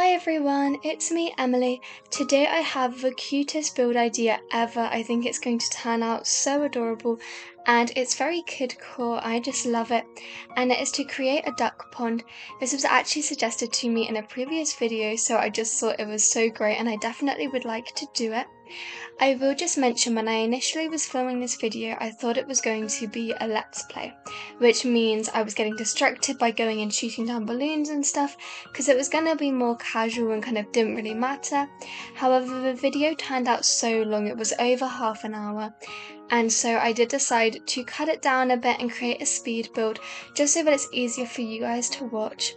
Hi everyone, it's me Emily. Today I have the cutest build idea ever. I think it's going to turn out so adorable and it's very kidcore. I just love it. And it is to create a duck pond. This was actually suggested to me in a previous video, so I just thought it was so great and I definitely would like to do it. I will just mention when I initially was filming this video, I thought it was going to be a let's play, which means I was getting distracted by going and shooting down balloons and stuff, because it was going to be more casual and kind of didn't really matter. However, the video turned out so long, it was over half an hour, and so I did decide to cut it down a bit and create a speed build, just so that it's easier for you guys to watch.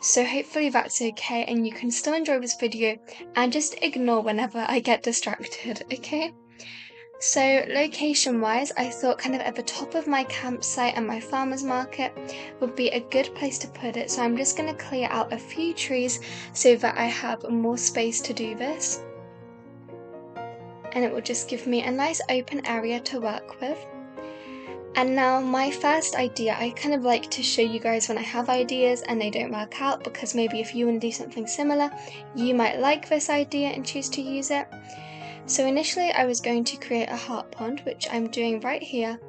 So hopefully that's okay and you can still enjoy this video and just ignore whenever I get distracted, okay? So location wise, I thought kind of at the top of my campsite and my farmer's market would be a good place to put it. So I'm just going to clear out a few trees so that I have more space to do this. And it will just give me a nice open area to work with. And now my first idea, I kind of like to show you guys when I have ideas and they don't work out, because maybe if you want to do something similar, you might like this idea and choose to use it. So initially I was going to create a heart pond, which I'm doing right here.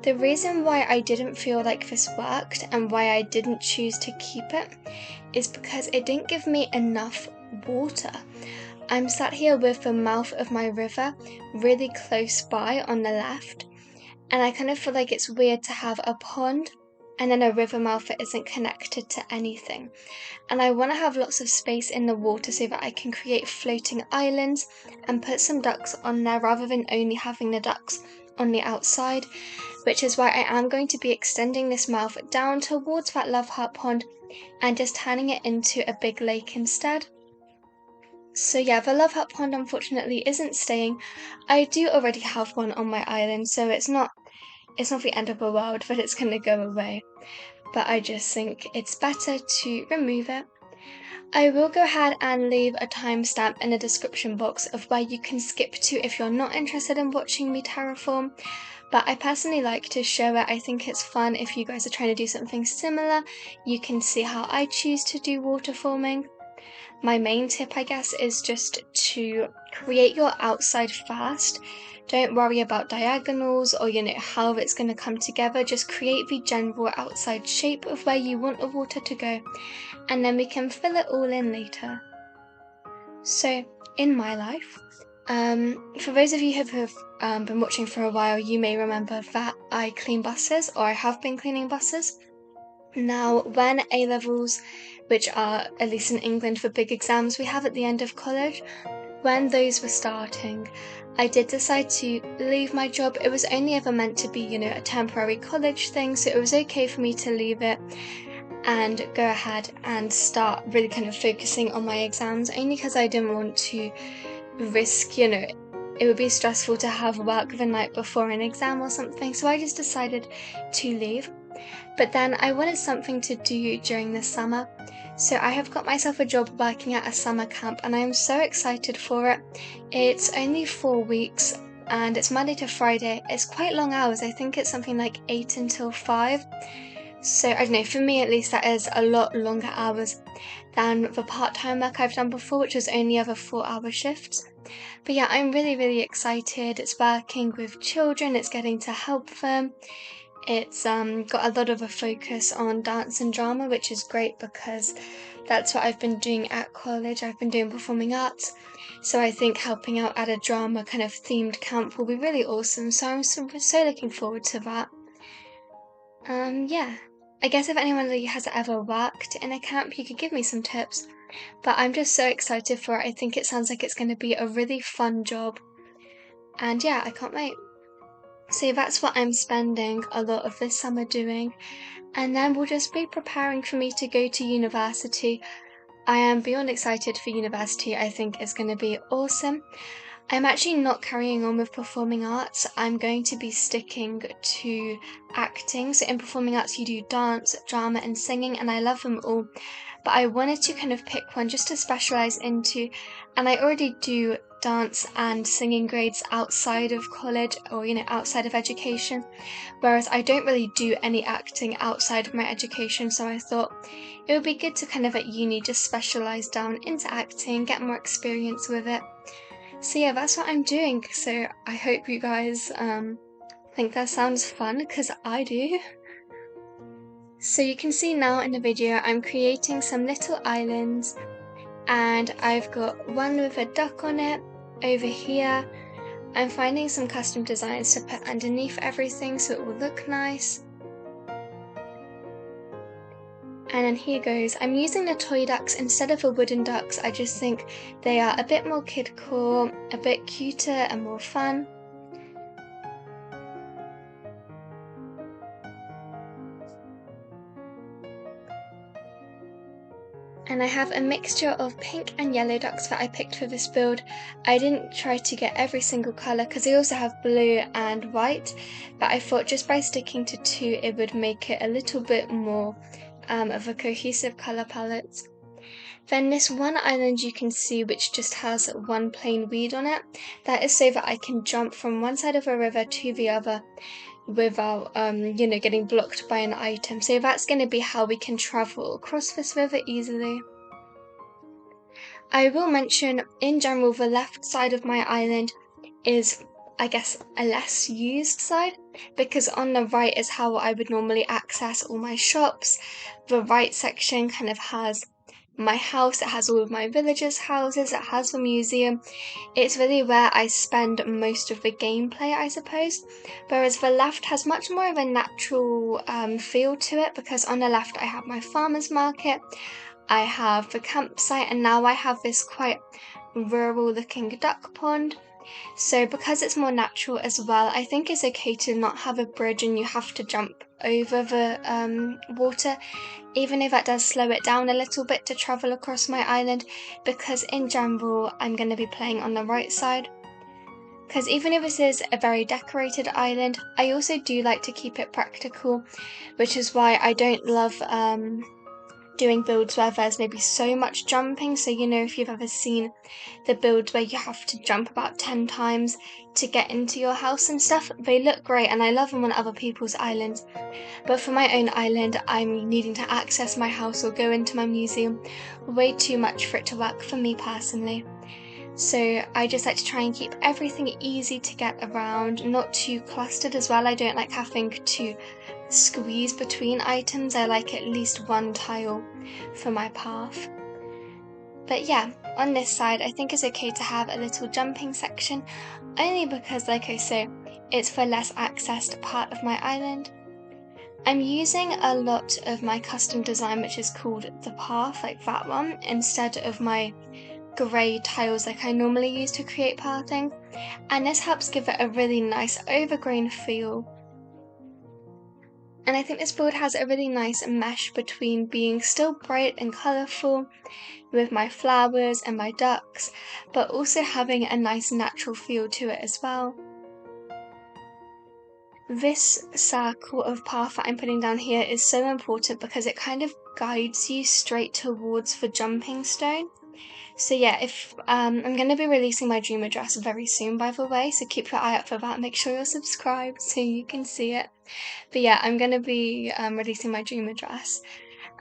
The reason why I didn't feel like this worked and why I didn't choose to keep it is because it didn't give me enough water. I'm sat here with the mouth of my river really close by on the left. And I kind of feel like it's weird to have a pond and then a river mouth that isn't connected to anything. And I want to have lots of space in the water so that I can create floating islands and put some ducks on there rather than only having the ducks on the outside, which is why I am going to be extending this mouth down towards that love heart pond and just turning it into a big lake instead. So yeah, the love heart pond unfortunately isn't staying. I do already have one on my island, so it's not the end of the world that it's going to go away. But I just think it's better to remove it. I will go ahead and leave a timestamp in the description box of where you can skip to if you're not interested in watching me terraform. But I personally like to show it. I think it's fun if you guys are trying to do something similar. You can see how I choose to do water forming. My main tip, I guess, is just to create your outside first. Don't worry about diagonals or, how it's going to come together. Just create the general outside shape of where you want the water to go, and then we can fill it all in later. So, in my life, for those of you who have been watching for a while, you may remember that I clean buses, or I have been cleaning buses. Now, when A-levels, which are, at least in England, the big exams we have at the end of college, when those were starting, I did decide to leave my job. It was only ever meant to be, a temporary college thing, so it was okay for me to leave it and go ahead and start really kind of focusing on my exams, only because I didn't want to risk, it would be stressful to have work the night before an exam or something, so I just decided to leave. But then I wanted something to do during the summer, so I have got myself a job working at a summer camp and I am so excited for it. It's only 4 weeks and it's Monday to Friday. It's quite long hours. I think it's something like 8 until 5. So I don't know, for me at least that is a lot longer hours than the part-time work I've done before, which was only other 4-hour shifts. But yeah, I'm really excited. It's working with children, it's getting to help them. It's got a lot of a focus on dance and drama, which is great because that's what I've been doing at college. I've been doing performing arts, so I think helping out at a drama kind of themed camp will be really awesome, so I'm so looking forward to that. Yeah, I guess if anyone really has ever worked in a camp, you could give me some tips, but I'm just so excited for it. I think it sounds like it's going to be a really fun job, and yeah, I can't wait. So that's what I'm spending a lot of this summer doing, and then we'll just be preparing for me to go to university. I am beyond excited for university. I think it's going to be awesome. I'm actually not carrying on with performing arts. I'm going to be sticking to acting. So in performing arts, you do dance, drama, and singing, and I love them all. But I wanted to kind of pick one just to specialize into, and I already do dance and singing grades outside of college or, outside of education. Whereas I don't really do any acting outside of my education, so I thought it would be good to kind of at uni just specialize down into acting, get more experience with it. So yeah, that's what I'm doing. So I hope you guys think that sounds fun, because I do. So you can see now in the video I'm creating some little islands, and I've got one with a duck on it. Over here I'm finding some custom designs to put underneath everything so it will look nice. And then here goes. I'm using the toy ducks instead of the wooden ducks. I just think they are a bit more kidcore, a bit cuter and more fun. And I have a mixture of pink and yellow ducks that I picked for this build. I didn't try to get every single colour because I also have blue and white, but I thought just by sticking to two it would make it a little bit more of a cohesive colour palette. Then this one island you can see which just has one plain weed on it, that is so that I can jump from one side of a river to the other without getting blocked by an item. So that's going to be how we can travel across this river easily. I will mention in general the left side of my island is, I guess, a less used side, because on the right is how I would normally access all my shops. The right section kind of has my house, it has all of my villagers' houses, it has the museum. It's really where I spend most of the gameplay, I suppose, whereas the left has much more of a natural feel to it, because on the left I have my farmer's market, I have the campsite, and now I have this quite rural looking duck pond. So because it's more natural as well, I think it's okay to not have a bridge and you have to jump over the water, even if that does slow it down a little bit to travel across my island, because in general I'm going to be playing on the right side. Because even if this is a very decorated island, I also do like to keep it practical, which is why I don't love doing builds where there's maybe so much jumping. So if you've ever seen the builds where you have to jump about 10 times to get into your house and stuff, they look great and I love them on other people's islands, but for my own island I'm needing to access my house or go into my museum way too much for it to work for me personally. So I just like to try and keep everything easy to get around, not too clustered as well. I don't like having to squeeze between items. I like at least one tile for my path. But yeah, on this side I think it's okay to have a little jumping section, only because, like I say, it's the less accessed part of my island. I'm using a lot of my custom design, which is called the path, like that one, instead of my grey tiles like I normally use to create pathing, and this helps give it a really nice overgrown feel. And I think this build has a really nice mesh between being still bright and colourful with my flowers and my ducks, but also having a nice natural feel to it as well. This circle of path that I'm putting down here is so important because it kind of guides you straight towards the jumping stone. So yeah, if I'm going to be releasing my dream address very soon, by the way, so keep your eye out for that. Make sure you're subscribed so you can see it. But yeah, I'm going to be releasing my dream address.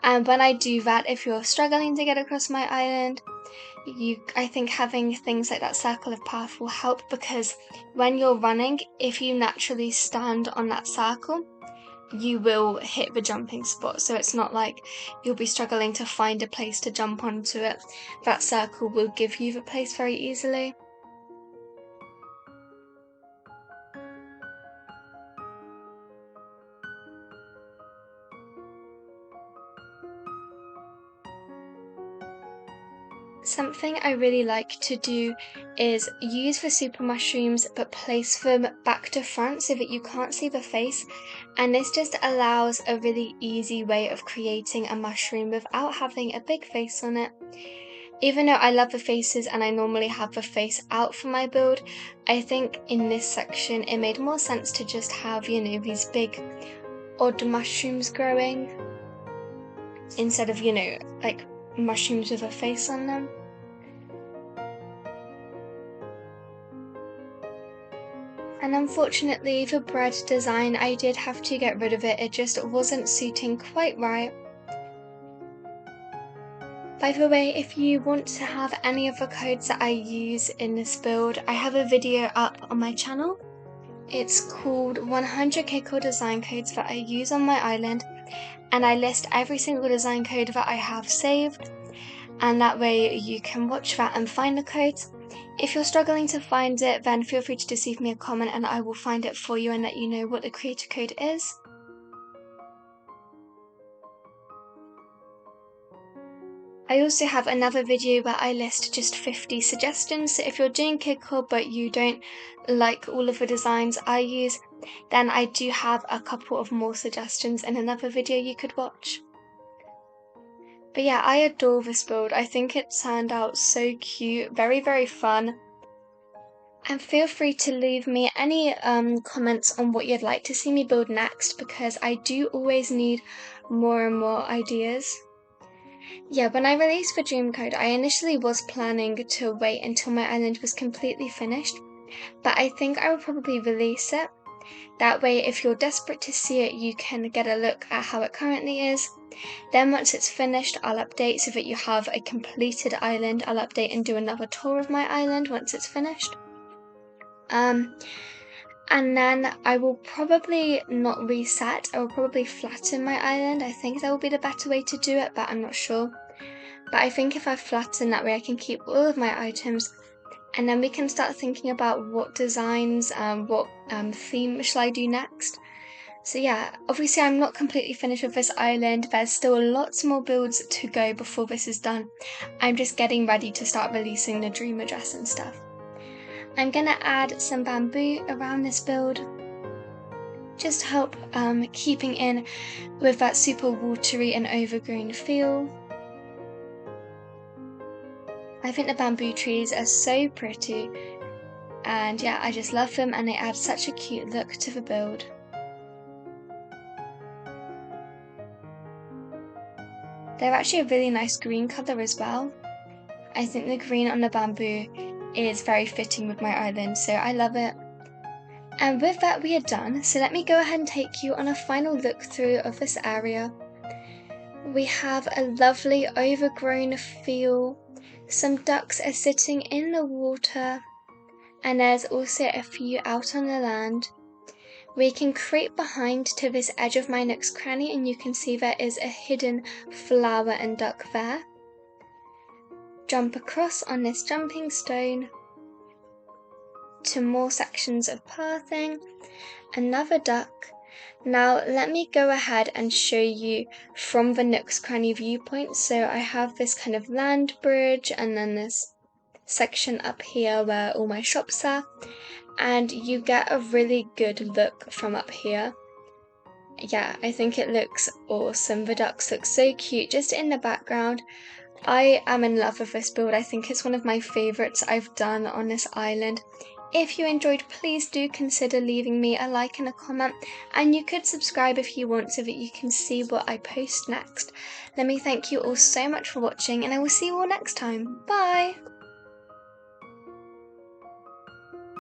And when I do that, if you're struggling to get across my island, I think having things like that circle of path will help, because when you're running, if you naturally stand on that circle, you will hit the jumping spot. So it's not like you'll be struggling to find a place to jump onto it. That circle will give you the place very easily. Something I really like to do is use the super mushrooms but place them back to front so that you can't see the face, and this just allows a really easy way of creating a mushroom without having a big face on it. Even though I love the faces and I normally have the face out for my build, I think in this section it made more sense to just have, you know, these big odd mushrooms growing instead of, you know, like mushrooms with a face on them. And unfortunately the bread design, I did have to get rid of it, it just wasn't suiting quite right. By the way, if you want to have any of the codes that I use in this build, I have a video up on my channel. It's called 100 kidcore design codes that I use on my island, and I list every single design code that I have saved, and that way you can watch that and find the codes. If you're struggling to find it, then feel free to just leave me a comment and I will find it for you and let you know what the creator code is. I also have another video where I list just 50 suggestions, so if you're doing kidcore but you don't like all of the designs I use, then I do have a couple of more suggestions in another video you could watch. But yeah, I adore this build. I think it turned out so cute, very, very fun. And feel free to leave me any comments on what you'd like to see me build next, because I do always need more and more ideas. Yeah, when I released the dream code, I initially was planning to wait until my island was completely finished, but I think I will probably release it. That way, if you're desperate to see it, you can get a look at how it currently is. Then once it's finished, I'll update so that you have a completed island. I'll update and do another tour of my island once it's finished. And then I will probably not reset, I will probably flatten my island. I think that will be the better way to do it, but I'm not sure. But I think if I flatten, that way I can keep all of my items, and then we can start thinking about what designs, what theme shall I do next. So yeah, obviously I'm not completely finished with this island, there's still lots more builds to go before this is done. I'm just getting ready to start releasing the dream address and stuff. I'm gonna add some bamboo around this build, just to help keeping in with that super watery and overgrown feel. I think the bamboo trees are so pretty, and yeah, I just love them and they add such a cute look to the build. They're actually a really nice green colour as well. I think the green on the bamboo is very fitting with my island, so I love it. And with that we are done, so let me go ahead and take you on a final look through of this area. We have a lovely overgrown field, some ducks are sitting in the water, and there's also a few out on the land. We can creep behind to this edge of my nook's cranny and you can see there is a hidden flower and duck there. Jump across on this jumping stone to more sections of pathing, another duck. Now let me go ahead and show you from the nook's cranny viewpoint. So I have this kind of land bridge and then this section up here where all my shops are, and you get a really good look from up here. Yeah, I think it looks awesome. The ducks look so cute just in the background. I am in love with this build. I think it's one of my favourites I've done on this island. If you enjoyed, please do consider leaving me a like and a comment, and you could subscribe if you want so that you can see what I post next. Let me thank you all so much for watching, and I will see you all next time. Bye!